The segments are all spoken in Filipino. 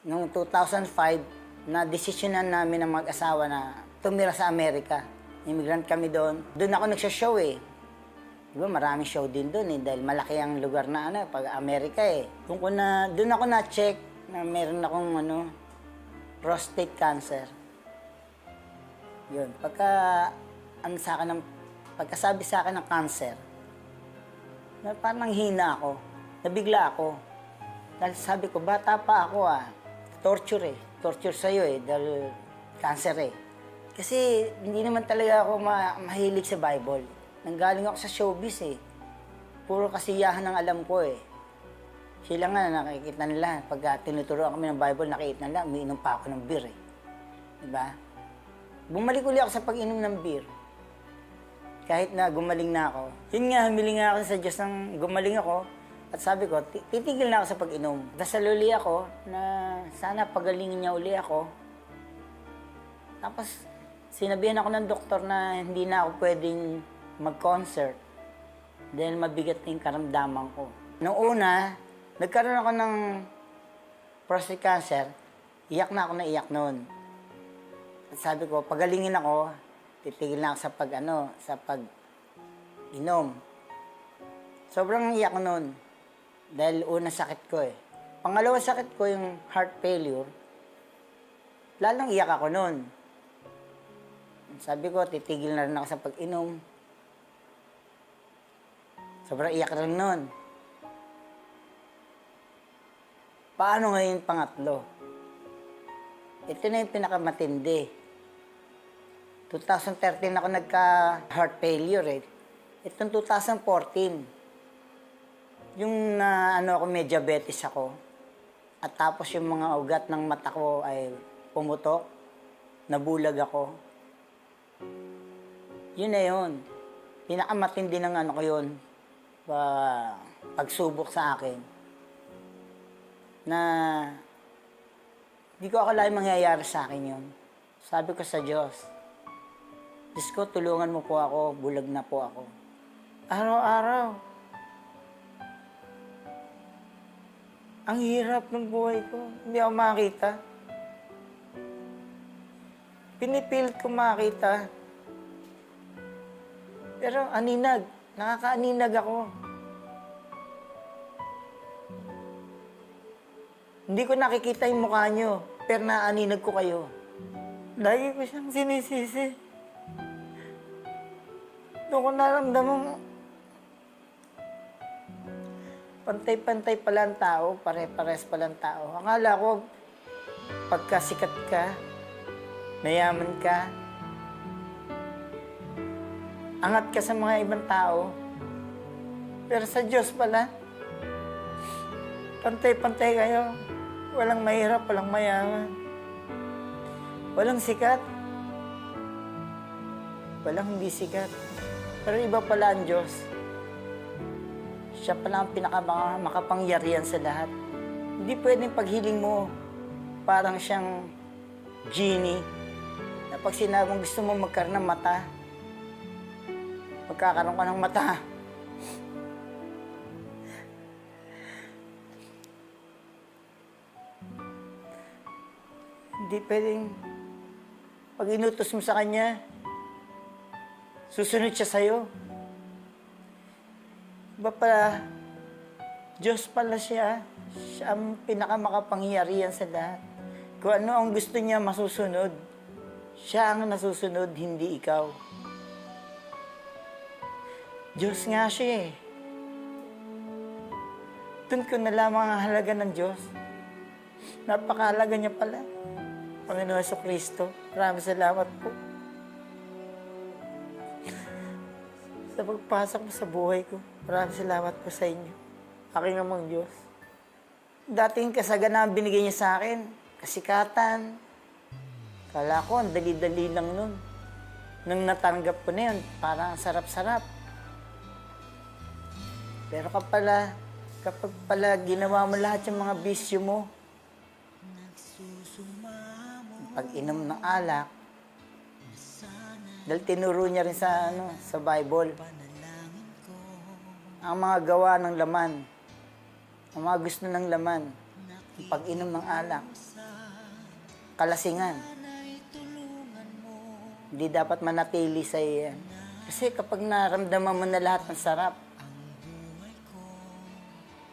Noong 2005, na desisyonan namin ng mag-asawa na tumira sa Amerika. Immigrant kami doon. Doon ako nagsha-show eh. Diba, maraming show din doon eh, dahil malaki ang lugar na pag Amerika eh. Doon ako na-check na meron akong prostate cancer. Yun, pagkasabi sa akin ng cancer, na parang hina ako, nabigla ako. Dahil sabi ko, bata pa ako torture eh. Torture sa'yo eh, dahil cancer eh. Kasi hindi naman talaga ako mahilig sa Bible. Nanggaling ako sa showbiz eh. Puro kasiyahan ang alam ko eh. Sila nga nakikita nila, pag tinuturuan kami ng Bible, nakikita nila, umiinom pa ako ng beer eh. Diba? Bumalik uli ako sa pag-inom ng beer. Kahit na gumaling na ako. Yun nga, humiling nga ako sa Diyos nang gumaling ako. At sabi ko, titigil na ako sa pag-inom. Dasal uli ako na sana pagalingin niya uli ako. Tapos, sinabihan ako ng doktor na hindi na ako pwedeng mag-concert dahil mabigat na yung karamdaman ko. Noong una, nagkaroon ako ng prostate cancer, iyak na ako na iyak noon. At sabi ko, pagalingin ako, titigil na ako sa pag-inom. Sobrang iyak ko noon. Dahil una sakit ko eh. Pangalawang sakit ko yung heart failure, lalong iyak ako noon. Sabi ko, titigil na rin ako sa pag-inom. Sobrang iyak rin noon. Paano ngayon pangatlo? Ito na yung pinakamatindi. 2013 ako nagka-heart failure eh. Itong 2014. Yung may diabetes ako. At tapos yung mga ugat ng mata ko ay pumutok. Nabulag ako. Yun na yun. Pinakamatindi ng ko yun. Pagsubok sa akin. Na hindi ko akalain mangyayari sa akin yun. Sabi ko sa Diyos, Diyos ko, tulungan mo po ako. Bulag na po ako. Araw-araw. Ang hirap ng buhay ko. Hindi ako makita. Pinipilit ko makita. Pero aninag. Nakakaaninag ako. Hindi ko nakikita yung mukha nyo, pero naaninag ko kayo. Lagi ko siyang sinisisi. Doon ko naramdaman pantay-pantay pala ang tao, pare-pares pala ang tao. Akala ko, pagkasikat ka, mayaman ka, angat ka sa mga ibang tao. Pero sa Diyos pala, pantay-pantay kayo. Walang mahirap, walang mayaman. Walang sikat. Walang hindi sikat. Pero iba pala ang Diyos. Siya pala ang makapangyarihan sa lahat. Hindi pwedeng paghiling mo, parang siyang genie, na pag sinabing gusto mo magkaroon ng mata, magkakaroon ka ng mata. Hindi pwedeng, pag inutos mo sa Kanya, susunod siya sa'yo. Iba pala, Diyos pala siya. Siya ang pinakamakapangyarihan sa lahat. Kung ano ang gusto niya masusunod, siya ang nasusunod, hindi ikaw. Diyos nga siya eh. Doon ko nalaman ang halaga ng Diyos. Napakahalaga niya pala. Panginoon Jesucristo, maraming salamat po. Sa pagpasok mo sa buhay ko, maraming salamat po sa inyo. Aking amang Diyos. Dating kasaganaan binigay niya sa akin, kasikatan. Kala ko, ang dali-dali lang nun. Nung natanggap ko na yun, parang sarap-sarap. Pero kapag pala ginawa mo lahat yung mga bisyo mo, pag-inom ng alak, dahil tinuro niya rin sa Bible, ang mga gawa ng laman, ang mga gusto ng laman, Yung pag-inom ng alak, kalasingan. Hindi dapat manatili sa iyan. Kasi kapag naramdaman mo na lahat ng sarap,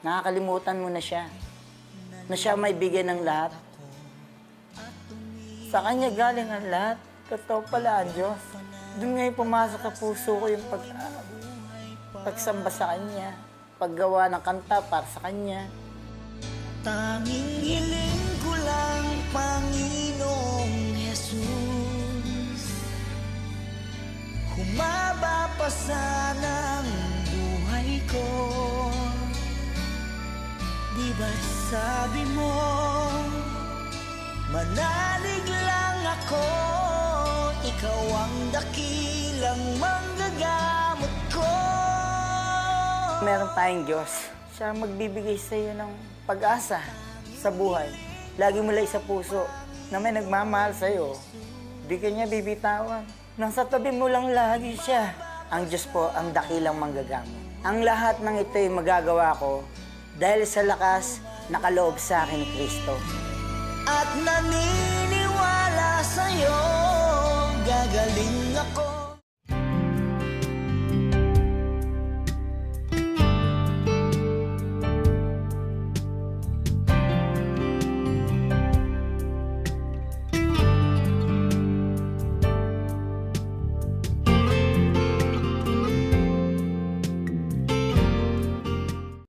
nakakalimutan mo na siya. Na siya may bigyan ng lahat. Sa Kanya galing ang lahat. Totoo pala ang Diyos. Doon ngayon pumasok sa puso ko yung pagsamba sa Kanya. Paggawa ng kanta para sa Kanya. Tanging hiling ko lang, Panginoong Jesus, humaba pa sana ang buhay ko. Di ba't sabi mo, manalig lang ako, ikaw ang dakilang manggagamot ko. Meron tayong Diyos. Siya magbibigay sa iyo ng pag-asa sa buhay. Lagi mo lang sa puso na may nagmamahal sa iyo. Di ka niya bibitawan. Nasa tabi mo lang lagi siya. Ang Diyos po ang dakilang manggagamot. Ang lahat ng ito ay magagawa ko dahil sa lakas na kaloob sa akin ni Kristo. At naniniwala sa'yo, gagaling ako.